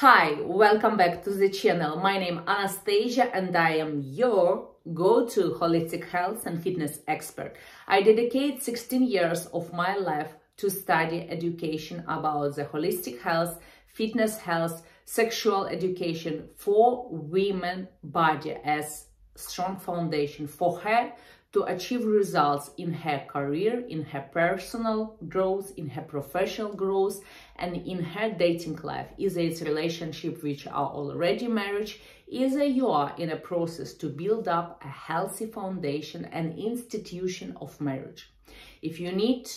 Hi, welcome back to the channel. My name is Anastasia and I am your go-to holistic health and fitness expert. I dedicate 16 years of my life to study education about the holistic health, fitness health, sexual education for women body as strong foundation for her to achieve results in her career, in her personal growth, in her professional growth, and in her dating life. Either it's relationship which are already marriage, either you are in a process to build up a healthy foundation and institution of marriage. If you need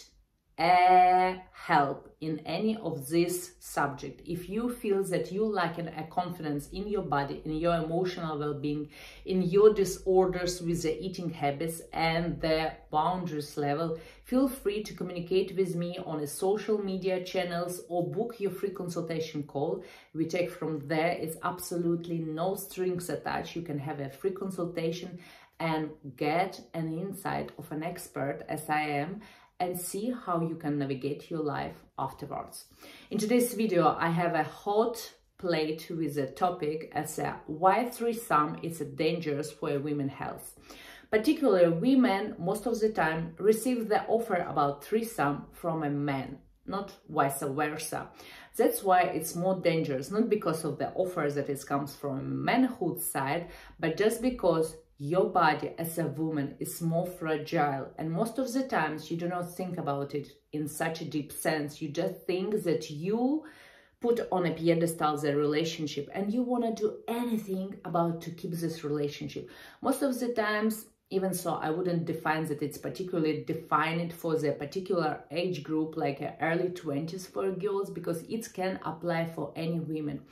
help in any of this subject, if you feel that you lack a confidence in your body, in your emotional well-being, in your disorders with the eating habits and the boundaries level, feel free to communicate with me on a social media channels or book your free consultation call. We take from there. It's absolutely no strings attached. You can have a free consultation and get an insight of an expert as I am, and see how you can navigate your life afterwards. In today's video, I have a hot plate with a topic as why threesome is dangerous for women's health. Particularly women, most of the time, receive the offer about threesome from a man, not vice versa. That's why it's more dangerous, not because of the offer that it comes from manhood side, but just because your body as a woman is more fragile, and most of the times you do not think about it in such a deep sense. You just think that you put on a pedestal the relationship and you want to do anything about to keep this relationship. Most of the times, even so, I wouldn't define that it's particularly defined for the particular age group like early 20s for girls, because it can apply for any women.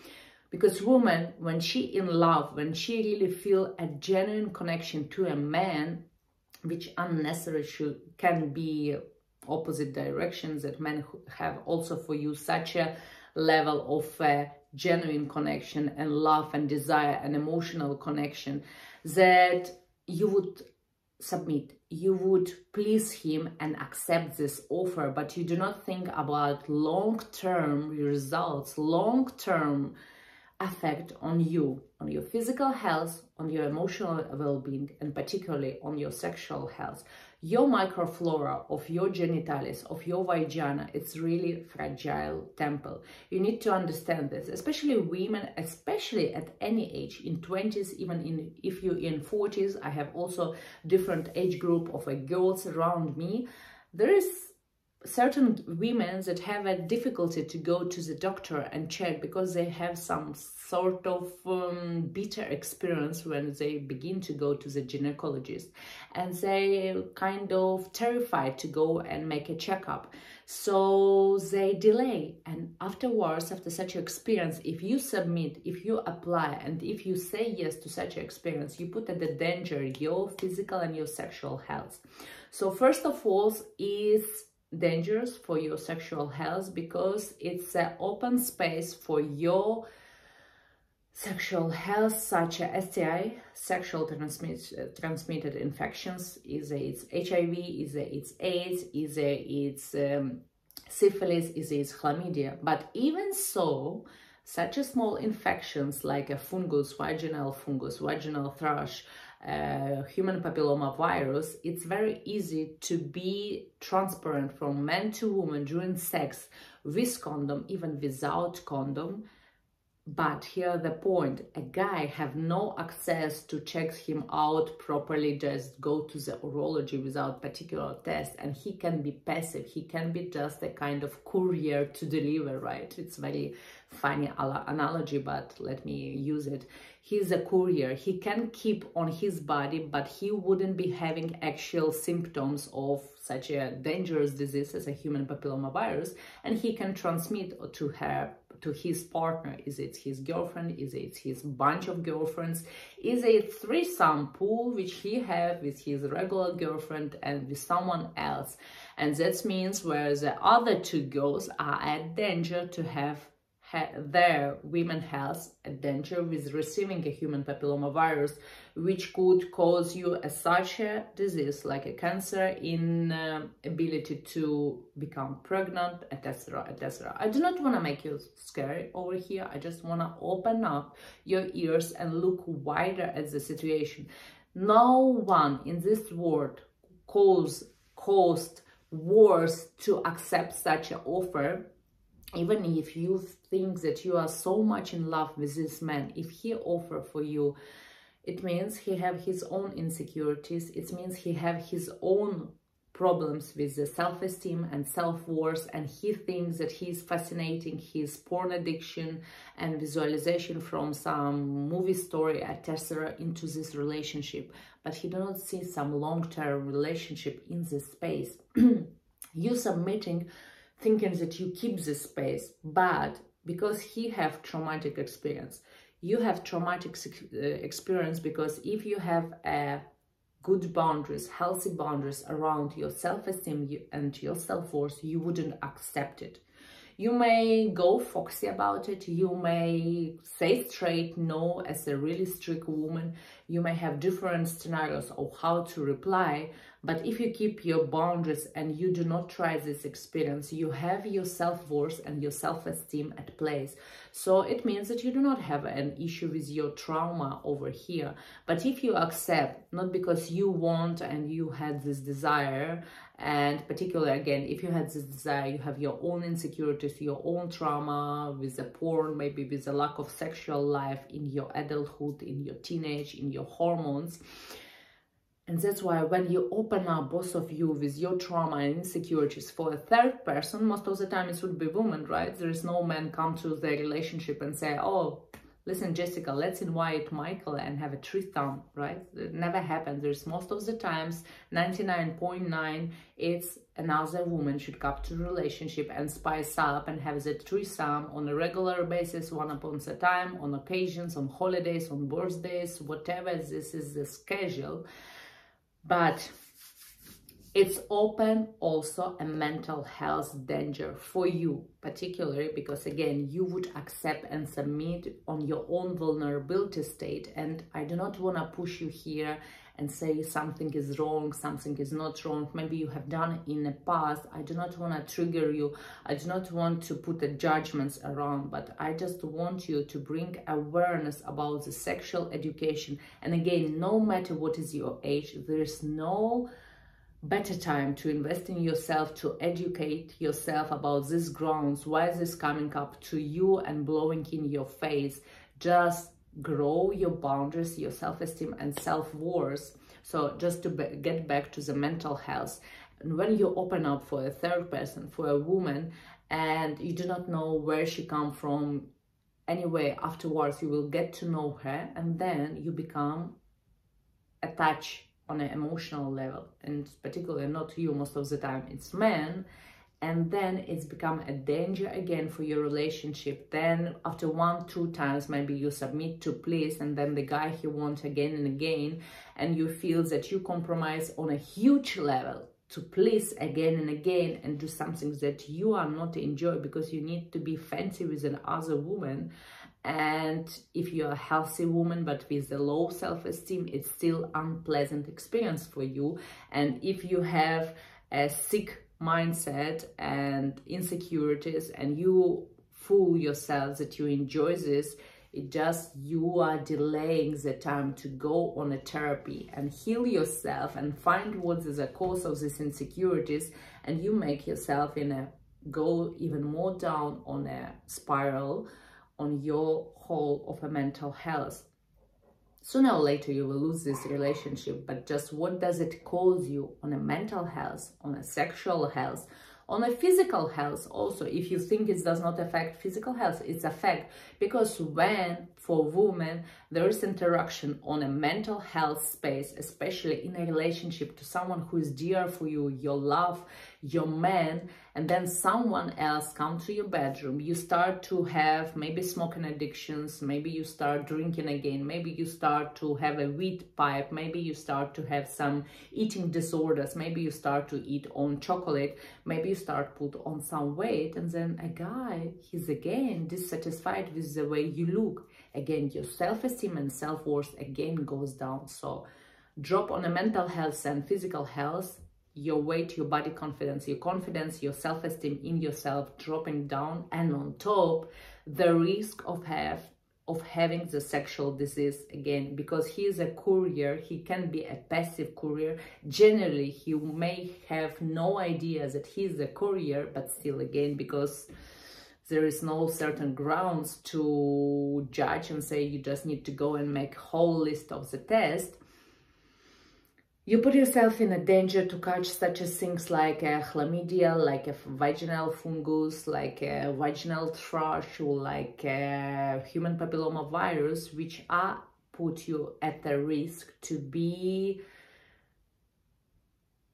Because woman, when she in love, when she really feel a genuine connection to a man, which unnecessarily can be opposite directions, that men have also for you such a level of genuine connection and love and desire and emotional connection, that you would submit, you would please him and accept this offer, but you do not think about long-term results, long-term effect on you, on your physical health, on your emotional well-being, and particularly on your sexual health. Your microflora of your genitalis, of your vagina, it's really fragile temple. You need to understand this, especially women, especially at any age, in 20s, even if you're in 40s. I have also different age group of girls around me. There is certain women that have a difficulty to go to the doctor and check because they have some sort of bitter experience when they begin to go to the gynecologist, and they kind of terrified to go and make a checkup, so they delay. And afterwards, after such an experience, if you submit, if you apply, and if you say yes to such an experience, you put at the danger your physical and your sexual health. So first of all is dangerous for your sexual health, because it's an open space for your sexual health, such as STI, sexual transmitted infections, either it's HIV, either it's AIDS, either it's syphilis, either it's chlamydia. But even so, such a small infections like a fungus, vaginal thrush, human papilloma virus, it's very easy to be transparent from man to woman during sex with condom, even without condom. But here the point, a guy have no access to check him out properly, just go to the urology without particular test, and he can be passive, he can be just a kind of courier to deliver, right? It's very funny analogy, but let me use it. He's a courier, he can keep on his body, but he wouldn't be having actual symptoms of such a dangerous disease as a human papilloma virus, and he can transmit to his partner. Is it his girlfriend? Is it his bunch of girlfriends? Is it threesome pool which he have with his regular girlfriend and with someone else? And that means where the other two girls are at danger to have there women has a danger with receiving a human papillomavirus, which could cause you such a disease like a cancer, inability to become pregnant, etc., etc. I do not want to make you scary over here. I just want to open up your ears and look wider at the situation. No one in this world caused worse to accept such an offer. Even if you think that you are so much in love with this man, if he offer for you, it means he have his own insecurities. It means he have his own problems with the self-esteem and self-worth, and he thinks that he's fascinating his porn addiction and visualization from some movie story, etc., into this relationship. But he do not see some long-term relationship in this space. You submitting, thinking that you keep this space, but because he have traumatic experience, you have traumatic experience, because if you have a good boundaries, healthy boundaries around your self-esteem and your self-worth, you wouldn't accept it. You may go foxy about it, you may say straight no as a really strict woman, you may have different scenarios of how to reply, but if you keep your boundaries and you do not try this experience, you have your self-worth and your self-esteem at place. So it means that you do not have an issue with your trauma over here. But if you accept, not because you want and you had this desire, and particularly again, if you had this desire, you have your own insecurities, your own trauma with the porn, maybe with the lack of sexual life in your adulthood, in your teenage, in your hormones. And that's why when you open up, both of you, with your trauma and insecurities for a third person, most of the time it would be woman, right? There is no man come to the relationship and say, oh, listen, Jessica, let's invite Michael and have a threesome, right? It never happens. There's most of the times, 99.9, it's another woman should come to the relationship and spice up and have the threesome on a regular basis, one upon a time, on occasions, on holidays, on birthdays, whatever. This is the schedule. But it's open also a mental health danger for you, particularly because, again, you would accept and submit on your own vulnerability state. And I do not want to push you here and say something is wrong, something is not wrong. Maybe you have done it in the past. I do not want to trigger you. I do not want to put the judgments around, but I just want you to bring awareness about the sexual education. And again, no matter what is your age, there is no better time to invest in yourself, to educate yourself about these grounds, why is this coming up to you and blowing in your face. Just grow your boundaries, your self-esteem and self-worth. So just to get back to the mental health, and when you open up for a third person, for a woman, and you do not know where she come from, anyway, afterwards you will get to know her, and then you become attached on an emotional level, and particularly not you, most of the time it's men, and then it's become a danger again for your relationship. Then after 1-2 times maybe you submit to please, and then the guy he wants again and again, and you feel that you compromise on a huge level to please again and again and do something that you are not enjoy because you need to be fancy with another woman. And if you're a healthy woman but with a low self-esteem, it's still unpleasant experience for you. And if you have a sick mindset and insecurities and you fool yourself that you enjoy this, it just, you are delaying the time to go on a therapy and heal yourself and find what is the cause of these insecurities, and you make yourself go even more down on a spiral on your whole of a mental health. Sooner or later you will lose this relationship, but just what does it cause you on a mental health, on a sexual health, on a physical health also? If you think it does not affect physical health, it's affect, because when for women there is interaction on a mental health space, especially in a relationship to someone who is dear for you, your love, your man, and then someone else come to your bedroom. You start to have maybe smoking addictions, maybe you start drinking again, maybe you start to have a weed pipe, maybe you start to have some eating disorders, maybe you start to eat on chocolate, maybe you start put on some weight, and then a guy, he's again dissatisfied with the way you look. Again, your self-esteem and self-worth again goes down. So drop on a mental health and physical health, your weight, your body confidence, your self-esteem in yourself dropping down, and on top, the risk of having the sexual disease again, because he is a courier. He can be a passive courier. Generally, he may have no idea that he is a courier, but still again, because there is no certain grounds to judge and say you just need to go and make whole list of the test. You put yourself in a danger to catch such as things like a chlamydia, like a vaginal fungus, like a vaginal thrush, or like a human papilloma virus, which are put you at the risk to be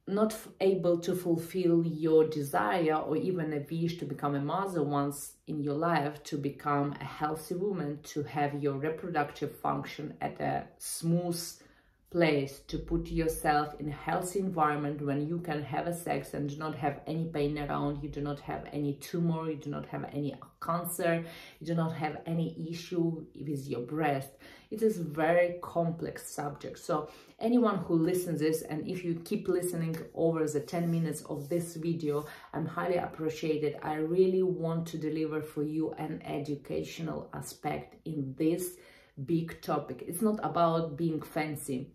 not able to fulfill your desire or even a wish to become a mother once in your life, to become a healthy woman, to have your reproductive function at a smooth place, to put yourself in a healthy environment when you can have a sex and do not have any pain around, you do not have any tumor, you do not have any cancer, you do not have any issue with your breast. It is a very complex subject. So anyone who listens this, and if you keep listening over the 10 minutes of this video, I'm highly appreciated. I really want to deliver for you an educational aspect in this big topic. It's not about being fancy.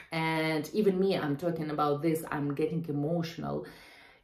And even me, I'm talking about this, I'm getting emotional.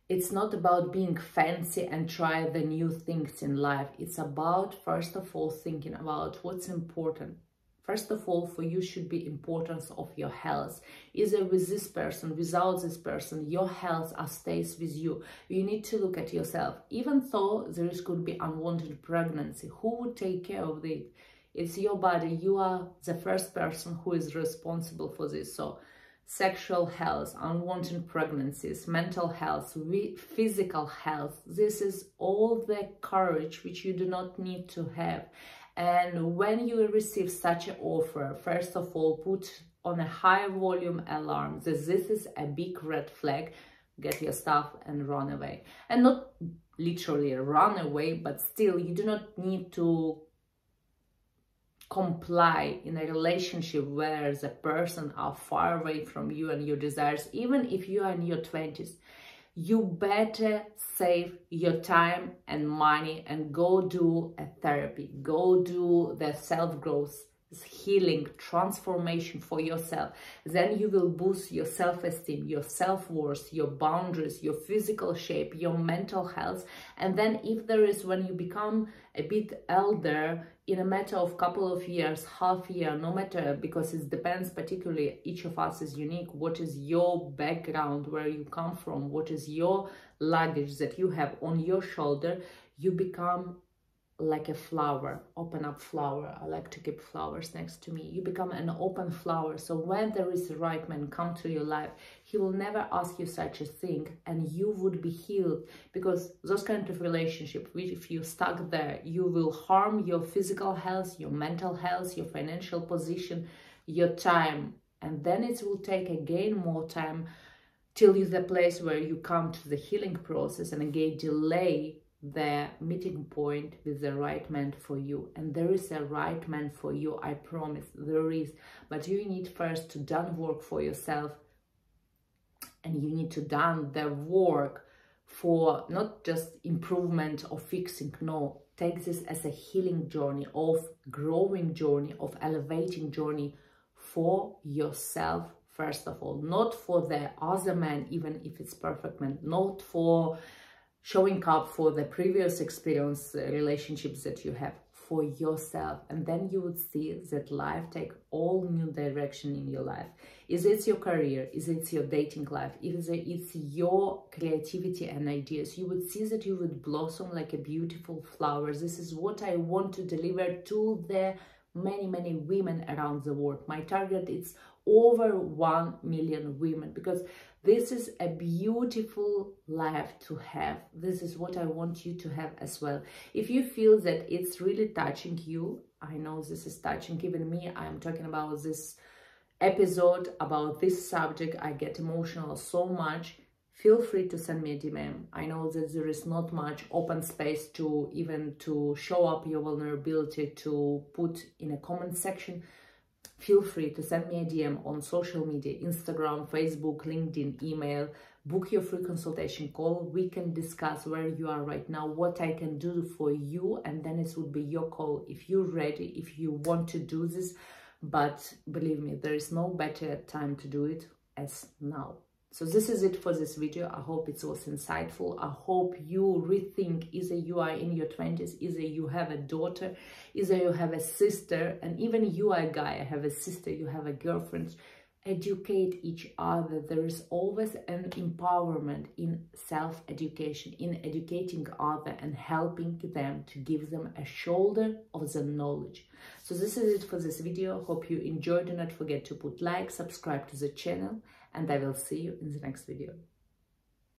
It's not about being fancy and try the new things in life. It's about, first of all, thinking about what's important. First of all, for you should be importance of your health. Either with this person, without this person, your health stays with you. You need to look at yourself. Even though there could be unwanted pregnancy, who would take care of it? It's your body. You are the first person who is responsible for this. So sexual health, unwanted pregnancies, mental health, physical health, this is all the courage which you do not need to have. And when you receive such an offer, first of all, put on a high volume alarm that this is a big red flag. Get your stuff and run away. And not literally run away, but still you do not need to comply in a relationship where the person are far away from you and your desires. Even if you are in your 20s, you better save your time and money and go do a therapy, go do the self-growth, healing, transformation for yourself. Then you will boost your self-esteem, your self-worth, your boundaries, your physical shape, your mental health. And then if there is, when you become a bit elder, in a matter of couple of years, half year, no matter, because it depends, particularly each of us is unique. What is your background, where you come from, what is your luggage that you have on your shoulder, you become like a flower, open up flower. I like to keep flowers next to me. You become an open flower. So when there is the right man come to your life, he will never ask you such a thing, and you would be healed. Because those kind of relationship, which if you stuck there, you will harm your physical health, your mental health, your financial position, your time. And then it will take again more time till you're the place where you come to the healing process, and again delay the meeting point with the right man for you. And there is a right man for you, I promise, there is. But you need first to done work for yourself, and you need to done the work for not just improvement or fixing. No, take this as a healing journey, of growing journey, of elevating journey for yourself first of all, not for the other man, even if it's perfect man, not for showing up for the previous experience, relationships that you have, for yourself. And then you would see that life take all new direction in your life. Is it your career? Is it your dating life? Is it's your creativity and ideas? You would see that you would blossom like a beautiful flower. This is what I want to deliver to the many women around the world. My target is over 1 million women, because This is a beautiful life to have. This is what I want you to have as well. If you feel that it's really touching you, I know this is touching even me. I'm talking about this episode, about this subject. I get emotional so much. Feel free to send me a DM. I know that there is not much open space to even to show up your vulnerability, to put in a comment section. Feel free to send me a DM on social media, Instagram, Facebook, LinkedIn, email. Book your free consultation call. We can discuss where you are right now, what I can do for you, and then it would be your call if you're ready, if you want to do this. But believe me, there is no better time to do it as now. So this is it for this video. I hope it was insightful. I hope you rethink, either you are in your 20s, either you have a daughter, either you have a sister, and even you are a guy, I have a sister, you have a girlfriend. Educate each other. There is always an empowerment in self-education, in educating others and helping them, to give them a shoulder of the knowledge. So this is it for this video. Hope you enjoyed. Do not forget to put like, subscribe to the channel, and I will see you in the next video.